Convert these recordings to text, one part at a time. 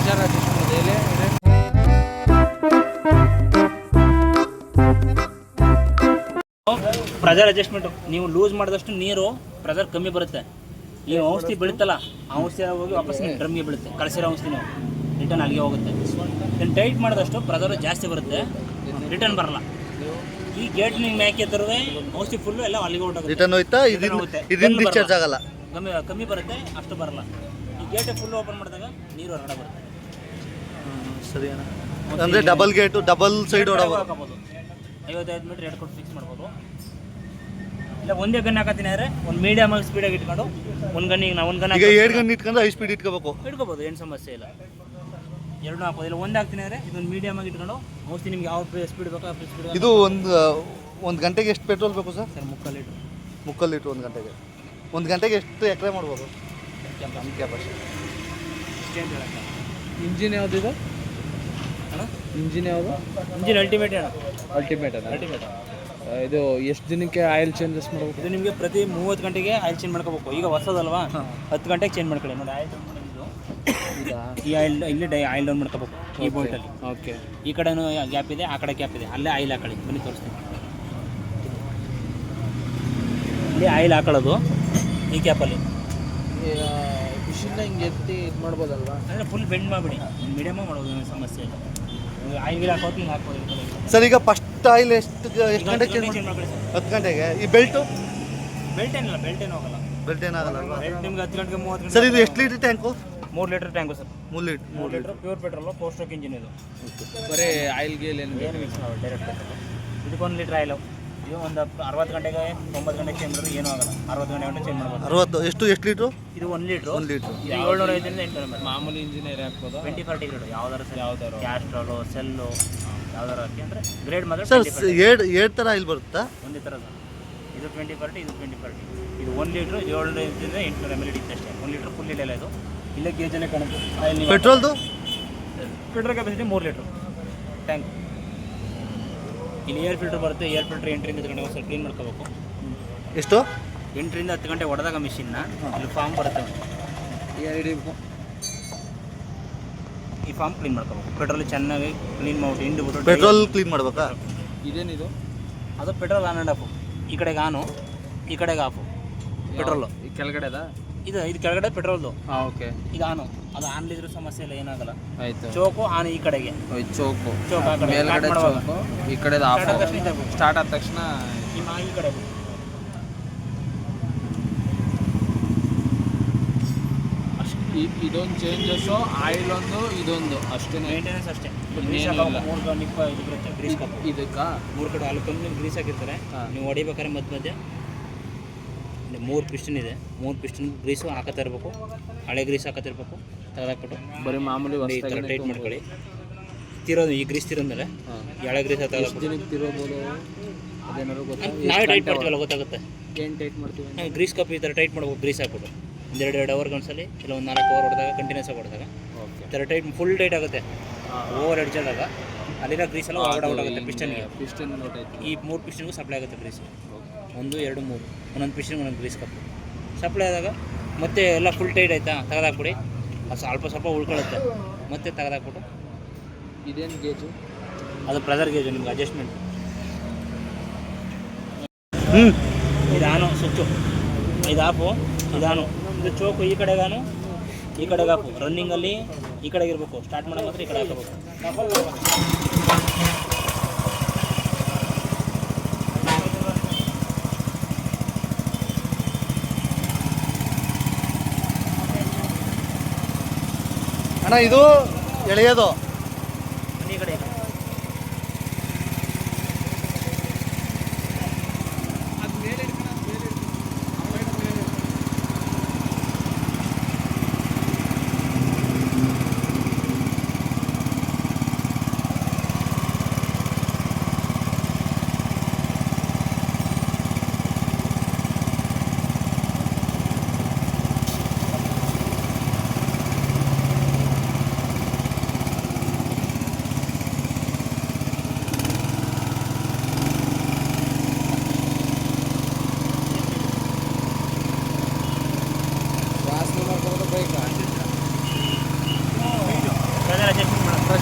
Pressure adjustment ಇದೆ. Pressure adjustment ನೀವು loose ಮಾಡಿದಷ್ಟು ನೀರು ಪ್ರೆಷರ್ ಕಮ್ಮಿ ಬರುತ್ತೆ. ಈ ಔಷಧಿ ಬೀಳುತ್ತಲ್ಲ ಆ ಔಷಧಿ ಹೋಗಿ ವಾಪಸ್ ಡ್ರಮ್ಗೆ ಬೀಳುತ್ತೆ. ಕಳಿಸಿರೋ ಔಷಧಿ ನೀವು ರಿಟರ್ನ್ ಅಲ್ಲಿಗೆ ಹೋಗುತ್ತೆ. ಇದನ್ನು ಟೈಟ್ ಮಾಡಿದಷ್ಟು ಪ್ರೆಷರ್ ಜಾಸ್ತಿ ಬರುತ್ತೆ, ರಿಟರ್ನ್ ಬರಲ್ಲ. ಈ ಗೇಟ್ ನೀವು ಮ್ಯಾಕೆ ತರದೆ ಔಷಧಿ ಫುಲ್ಲು ಎಲ್ಲ ಅಲ್ಲಿಗೆ ಹೊರಟೋಗುತ್ತೆ. ರಿಟರ್ನ್ ಹೋಯ್ತಾ ಇದರಿಂದ ಡಿಸ್ಚಾರ್ಜ್ ಆಗಲ್ಲ, ಕಮ್ಮಿ ಬರುತ್ತೆ, ಅಷ್ಟು ಬರಲ್ಲ. ಈ ಗೇಟ್ ಫುಲ್ ಓಪನ್ ಮಾಡಿದಾಗ ನೀರು ಹೊರಗಡೆ ಬರುತ್ತೆ. ಸರಿ ಅಣ್ಣ. ಅಂದರೆ ಡಬಲ್ ಗೇಟು ಡಬಲ್ ಸೈಡ್ ಹಾಕೋಬೋದು. 55 ಮೀಟ್ರ್ 2 ಕೊಟ್ಟು ಫಿಕ್ಸ್ ಮಾಡ್ಬೋದು. ಇಲ್ಲ ಒಂದೇ ಗನ್ ಹಾಕತ್ತೀನಿ ಅಂದರೆ ಒಂದು ಮೀಡಿಯಮ್ ಆಗಿ ಸ್ಪೀಡಾಗಿ ಇಟ್ಕೊಂಡು ಒಂದು ಗನ್ನಿಗೆ ನಾವು ಒಂದು ಗನ್ ಈಗ 2 ಗನ್ ಇಟ್ಕೊಂಡು ಹೈ ಸ್ಪೀಡ್ ಇಟ್ಕೋಬೋದು, ಏನು ಸಮಸ್ಯೆ ಇಲ್ಲ. 2 ಹಾಕೋದು. ಇಲ್ಲ ಒಂದು ಹಾಕ್ತೀನಿ ಅಂದರೆ ಇದೊಂದು ಮೀಡಿಯಮ್ ಆಗಿ ಇಟ್ಕೊಂಡು ಔಷಧಿ ನಿಮ್ಗೆ ಯಾವ ಸ್ಪೀಡ್ ಬೇಕೋ ಆ ಸ್ಪೀಡ್. ಇದು ಒಂದು ಗಂಟೆಗೆ ಎಷ್ಟು ಪೆಟ್ರೋಲ್ ಬೇಕು ಸರ್? Sir 3 litre. 3 ಲೀಟ್ರ್ ಒಂದು ಗಂಟೆಗೆ ಎಷ್ಟು ಎಕರೆ ಮಾಡ್ಬೋದು? ಕೆಪಾಸಿಟಿ ಇಷ್ಟೇ ಅಂತ ಹೇಳಕ್ಕೆ. ಇಂಜಿನ್ ಯಾವುದಿದೆ ಅಣ್ಣ? ಇಂಜಿನ್ ಯಾವುದು? ಇಂಜಿನ್ ಅಲ್ಟಿಮೇಟ್ ಅಣ್ಣ. ಅಲ್ಟಿಮೇಟ್ ಅದ. ಅಲ್ಟಿಮೇಟ್. ಇದು ಎಷ್ಟು ದಿನಕ್ಕೆ ಆಯಿಲ್ ಚೇಂಜಸ್ ಮಾಡ್ಬೇಕು? ಇದು ನಿಮಗೆ ಪ್ರತಿ 30 ಗಂಟೆಗೆ ಆಯಿಲ್ ಚೇಂಜ್ ಮಾಡ್ಕೋಬೇಕು. ಈಗ ಹೊಸದಲ್ವಾ, 10 ಗಂಟೆಗೆ ಚೇಂಜ್ ಮಾಡ್ಕೊಳ್ಳಿ. ನೋಡಿ ಆಯಿಲ್ ಈ ಆಯಿಲ್ ಇಲ್ಲಿ ಆಯಿಲ್ ಡೌನ್ ಮಾಡ್ಕೋಬೇಕು ಈ ಬೋಲ್ಟಲ್ಲಿ. ಓಕೆ. ಈ ಕಡೆನೂ ಗ್ಯಾಪ್ ಇದೆ, ಆ ಕಡೆ ಗ್ಯಾಪ್ ಇದೆ. ಅಲ್ಲೇ ಆಯಿಲ್ ಹಾಕೊಳ್ಳಿ. ಬನ್ನಿ ತೋರಿಸ್ತೀನಿ. ಇಲ್ಲಿ ಆಯಿಲ್ ಹಾಕೊಳ್ಳೋದು ಈ ಗ್ಯಾಪಲ್ಲಿ. ಮಿಷಿನ್ನ ಹಿಂಗೆ ಎತ್ತಿ ಇದು ಮಾಡ್ಬೋದಲ್ವಾ? ಅಂದರೆ ಫುಲ್ ಬೆಂಡ್ ಮಾಡಿಬಿಡಿ, ಮೀಡಿಯಮಾಗಿ ಮಾಡ್ಬೋದು, ಏನು ಸಮಸ್ಯೆ ಇಲ್ಲ. ಆಯಿಲ್ ಹಾಕೋದು ಹಿಂಗೆ ಹಾಕ್ಬೋದು. ಸರ್ ಈಗ ಫಸ್ಟ್ ಆಯಿಲ್ ಎಷ್ಟು ಗಂಟೆಗೆ ಚೇಂಜ್ ಮಾಡ್ಕೊಳ್ಳಿ ಸರ್. 10 ಗಂಟೆಗೆ. ಈ ಬೆಲ್ಟು ಬೆಲ್ಟ್ ಏನು ಹೋಗಲ್ಲ. ಬೆಲ್ಟ್ ಏನಾಗಲ್ಲ ಅಲ್ವಾ? ಬೆಲ್ಟ್ ನಿಮ್ಗೆ 10 ಗಂಟೆಗೆ 30 ಗಂಟೆ. ಸರ್ ಇದು ಎಷ್ಟು litre tank? 3 litre tank sir. 3 litre pure petrol, four stroke engine. ಇದು ಬರೀ ಆಯಿಲ್ ಗೇಲ್ ಏನು ಮಿಕ್ಸ್ ಮಾಡೋದು, ಡೈರೆಕ್ಟ್ ಪೆಟ್ರೋಲು. ಇದಕ್ಕೆ 1 ಲೀಟ್ರ್ ಆಯಿಲು. ಇದು ಒಂದು 60 ಗಂಟೆಗೆ 90 ಗಂಟೆಗೆ ಚೇಂಜ್ ಮಾಡಿದ್ರೆ ಏನೂ ಆಗಲ್ಲ. 60 ಗಂಟೆ ಚೇಂಜ್ ಮಾಡ್ಬೋದು. 60 ಎಷ್ಟು ಲೀಟ್ರು? ಇದು 1 ಲೀಟ್ರು. 1 ಲೀಟ್ರ್. 705ರಿಂದ 800 ಮಾಮೂಲಿ ಇಂಜಿನಿಯರ್ ಹಾಕ್ಬೋದು. 20-40 ಗ್ರೇಡು ಯಾವ್ದಾರು ಸರ್, ಯಾವ್ದಾರು ಕ್ಯಾಸ್ಟ್ರಾಲು, ಸೆಲ್ಲು ಯಾವ್ದಾರು ಹಾಕಿ ಅಂದರೆ ಗ್ರೇಡ್ ಮಾತ್ರ. ಸರ್ ಎರಡು ಥರ ಆಯಿಲ್ ಬರುತ್ತಾ? ಒಂದೇ ಥರ ಸರ್. ಇದು 20-40, ಇದು 20-40. ಇದು 1 ಲೀಟ್ರು 705ರಿಂದ 800 ml ಇತ್ತು ಅಷ್ಟೇ. 1 ಲೀಟ್ರ್ ಫುಲ್ ಇಲ್ಲ ಇದು. ಇಲ್ಲೇ ಗೇಜಲ್ಲೇ ಕಾಣುತ್ತೆ ಆಯಿಲ್. ಪೆಟ್ರೋಲ್ದು? Petrol capacity 3 litre tank. ಇಲ್ಲಿ ಏರ್ ಫಿಲ್ಟರ್ ಬರುತ್ತೆ. ಏರ್ ಫಿಲ್ಟರ್ 8ರಿಂದ 10 ಗಂಟೆ ಒಂದು ಸ್ವಲ್ಪ ಕ್ಲೀನ್ ಮಾಡ್ಕೋಬೇಕು. ಎಷ್ಟು? 8ರಿಂದ 10 ಗಂಟೆ ಹೊಡೆದಾಗ ಮಿಷಿನ್ನ ಇಲ್ಲಿ ಫಾರ್ಮ್ ಬರುತ್ತೆ. ಈ ಫಾರ್ಮ್ ಕ್ಲೀನ್ ಮಾಡ್ಕೋಬೇಕು. ಪೆಟ್ರೋಲ್ ಚೆನ್ನಾಗಿ ಕ್ಲೀನ್ ಮಾಡ್ಬಿಟ್ಟು ಹಿಂಡ್ಬಿಟ್ಟು. ಪೆಟ್ರೋಲ್ ಕ್ಲೀನ್ ಮಾಡ್ಬೇಕಾ? ಇದೇನಿದು? ಅದು ಪೆಟ್ರೋಲ್ ಆನ್ ಆ್ಯಂಡ್ ಆಫು. ಈ ಕಡೆಗೆ ಆನು, ಈ ಕಡೆಗೆ ಆಫು. ಪೆಟ್ರೋಲು ಈ ಕೆಳಗಡೆ ಅದ? ಇದು ಕೆಳಗಡೆ ಪೆಟ್ರೋಲ್ದು. ಹಾಂ, ಓಕೆ. ಇದು ಆನು. ಅದು ಆನ್ಲಿದ್ರೂ ಸಮಸ್ಯೆ ಇಲ್ಲ, ಏನಾಗಲ್ಲ. ಆಯಿತು. ಚೋಕು ಆನ್ ಈ ಕಡೆಗೆ. ಚೋಕು ಆ ಕಡೆ ಮೇಲ್ಗಡೆ ಚೋಕು, ಈ ಕಡೆ ಆಫ್. ಸ್ಟಾರ್ಟ್ ಆದ ತಕ್ಷಣ ಈ ಕಡೆ ಇದೊಂದು ಚೇಂಜಸ್ಸು, ಆಯಿಲ್ ಒಂದು, ಇದೊಂದು ಅಷ್ಟೇ. ಮೇಂಟೆನೆನ್ಸ್ ಅಷ್ಟೇ. ಗ್ರೀಸ್ ಕಪ್ಪು ಇದಕ್ಕೆ 3 ಕಡೆ ಅಲ್ಲಿ ಕಂಪ್ನಿ ಗ್ರೀಸ್ ಹಾಕಿರ್ತಾರೆ. ನೀವು ಹೊಡಿಬೇಕಾದ್ರೆ ಮಧ್ಯೆ 3 ಪಿಸ್ಟನ್ ಇದೆ. 3 ಪಿಸ್ಟನ್ ಗ್ರೀಸು ಹಾಕತ್ತಾ ಇರಬೇಕು. ಹಳೆ ಗ್ರೀಸ್ ಹಾಕತ್ತಿರ್ಬೇಕು. ತೆಗೆದಾಕ್ಬಿಟ್ಟು ಬರೀ ಮಾಮೂಲಿ ಈ ಥರ ಟೈಟ್ ಮಾಡ್ಕೊಳ್ಳಿ. ಈ ಗ್ರೀಸ್ ತಿರೋದ್ಮೇಲೆ ಈ ಹಳೆ ಗ್ರೀಸ್ ದಿನಕ್ಕೆ ತಿರೋಬೋದು. ಅದೇನಾದ್ರು ಗೊತ್ತಾ? ನಾವೇ ಟೈಟ್ ಮಾಡ್ತೀವಲ್ಲ, ಗೊತ್ತಾಗುತ್ತೆ. ಏನು ಟೈಟ್ ಮಾಡ್ತೀವಿ? ಗ್ರೀಸ್ ಕಪ್ ಈ ಥರ ಟೈಟ್ ಮಾಡ್ಬೇಕು. ಗ್ರೀಸ್ ಹಾಕ್ಬಿಟ್ಟು 2 ಅವರ್ಗೆ ಒಂದ್ಸಲಿ, ಇಲ್ಲ ಒಂದು 4 ಅವರ್ ಹೊಡೆದಾಗ ಕಂಟಿನ್ಯೂಸ್ ಆಗಿ ಹೊಡೆದಾಗ ಈ ಥರ ಟೈಟ್ ಫುಲ್ ಟೈಟ್ ಆಗುತ್ತೆ. ಓವರ್ ಎಡ್ಜಾದಾಗ ಅಲ್ಲಿರೋ ಗ್ರೀಸ್ ಎಲ್ಲ ಔಟ್ ಆಗುತ್ತೆ ಪಿಸ್ಟನ್ಗೆ. ಈ 3 ಪಿಸ್ಟನ್ಗೂ ಸಪ್ಲೈ ಆಗುತ್ತೆ ಗ್ರೀಸ್. 1, 2, 3 ಒಂದೊಂದು ಪಿಸ್ಟನ್ಗೆ ಒಂದೊಂದು ಗ್ರೀಸ್ ಕಪ್ ಸಪ್ಲೈ ಆದಾಗ ಮತ್ತೆ ಎಲ್ಲ ಫುಲ್ ಟೈಟ್ ಆಯಿತಾ, ತೆಗೆದಾಕ್ಬಿಡಿ. ಅದು ಸ್ವಲ್ಪ ಉಳ್ಕೊಳ್ಳುತ್ತೆ. ಮತ್ತೆ ತೆಗೆದಾಕ್ಬಿಟ್ಟು ಇದೇನು ಗೇಜು? ಅದು ಪ್ರೆಷರ್ ಗೇಜು, ನಿಮ್ಗೆ ಅಡ್ಜಸ್ಟ್ಮೆಂಟ್. ಇದು ಆನು ಸ್ವಿಚ್ಚು, ಇದು ಆಫು, ಇದಾನು. ಇದು ಚೋಕು ಈ ಕಡೆಗಾನು, ಈ ಕಡೆಗೆ ಹಾಕು. ರನ್ನಿಂಗಲ್ಲಿ ಈ ಕಡೆಗೆ ಇರಬೇಕು. ಸ್ಟಾರ್ಟ್ ಮಾಡೋ ಮಾತ್ರ ಈ ಕಡೆ ಹಾಕಬೇಕು. ಅಣ್ಣ ಇದು ಎಳೆಯೋದು ಈ ಕಡೆ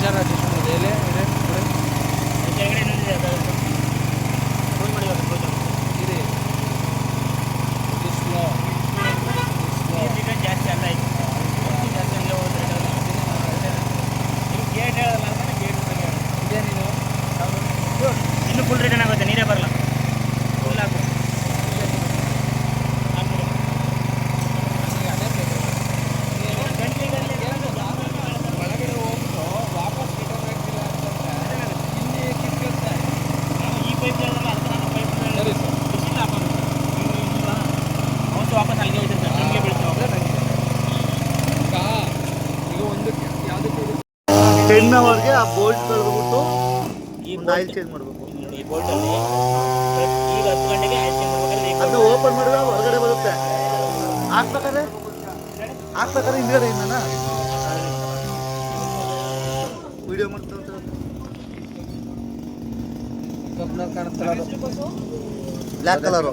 ಇಂಜನ್ ಅಡ್ಜಸ್ಟ್ ಮಾಡೋದು ಎಲ್ಲಿ ಇದೆ ಕೆಳಗಡೆ ಇನ್ನೊಂದಿದೆ ಅದು ಫೋನ್ ಮಾಡಿ ಇದೆ ಸ್ಲೋ ನೀರು ಜಾಸ್ತಿ ಅಲ್ಲ ಆಯ್ತು ಜಾಸ್ತಿ ಅಲ್ಲೇ ಹೋದ್ರೆ ಗೇಟ್ ಹೇಳಲ್ಲ ಅಂದರೆ ಗೇಟ್ ಇದೇನಿದು ಇನ್ನೂ ಫುಲ್ ರಿಟರ್ನ್ ಆಗುತ್ತೆ ನೀರೇ ಬರಲ್ಲ ಫುಲ್ ಹಾಕು ಒಳಗಡೆ ಹೋಗ್ಬಿಟ್ಟು ವಾಪಸ್ ರಿಟರ್ನ್ ಆಗ್ತಿಲ್ಲ ಅಂತಂದ್ರೆ ಇಲ್ಲಿ ಕಿತ್ಕೊಳ್ತಾ ಈ ಪೈಪ್ ಹೇಳಲ್ಲ ಅದಕ್ಕೆ ನಾನು ಪೈಪ್ ಸರಿ ಸರ್ ಬಿಸಿಲು ಹಾಕೋದು ಅವತ್ತು ವಾಪಸ್ ಅಲ್ಲಿಗೆ ಹೋಯ್ತು ಸರ್ ನಿಮಗೆ ಬೀಳ್ತೀವಿ ಈಗ ಒಂದು ಯಾವುದಕ್ಕೆ 10 ಅವರ್ಗೆ ಆ ಬೋಲ್ಟ್ ಕಳೆದ್ಬಿಟ್ಟು ಈ ಒಂದು ಆಯಿಲ್ ಚೇಂಜ್ ಮಾಡಬೇಕು. ನೋಡಿ ಈ ಬೋಲ್ಟಲ್ಲಿ ಈಗ 10 ಗಂಟೆಗೆ ಆಯಿಲ್ ಚೇಂಜ್ ಮಾಡ್ಬೇಕಾದ್ರೆ ಈ ಅದನ್ನ ಓಪನ್ ಮಾಡಿದ್ರೆ ಹೊರಗಡೆ ಬರುತ್ತೆ. ಹಾಕ್ಬೇಕಾದ್ರೆ ಹಿಂದ್ಗಡೆ ಇಂದನಾ ವಿಡಿಯೋ ಮಾಡ್ತಾ ಕಬ್ಬಿಣ ಕಾಣುತ್ತಲ್ಲ ಅದು ಬ್ಲ್ಯಾಕ್ ಕಲರು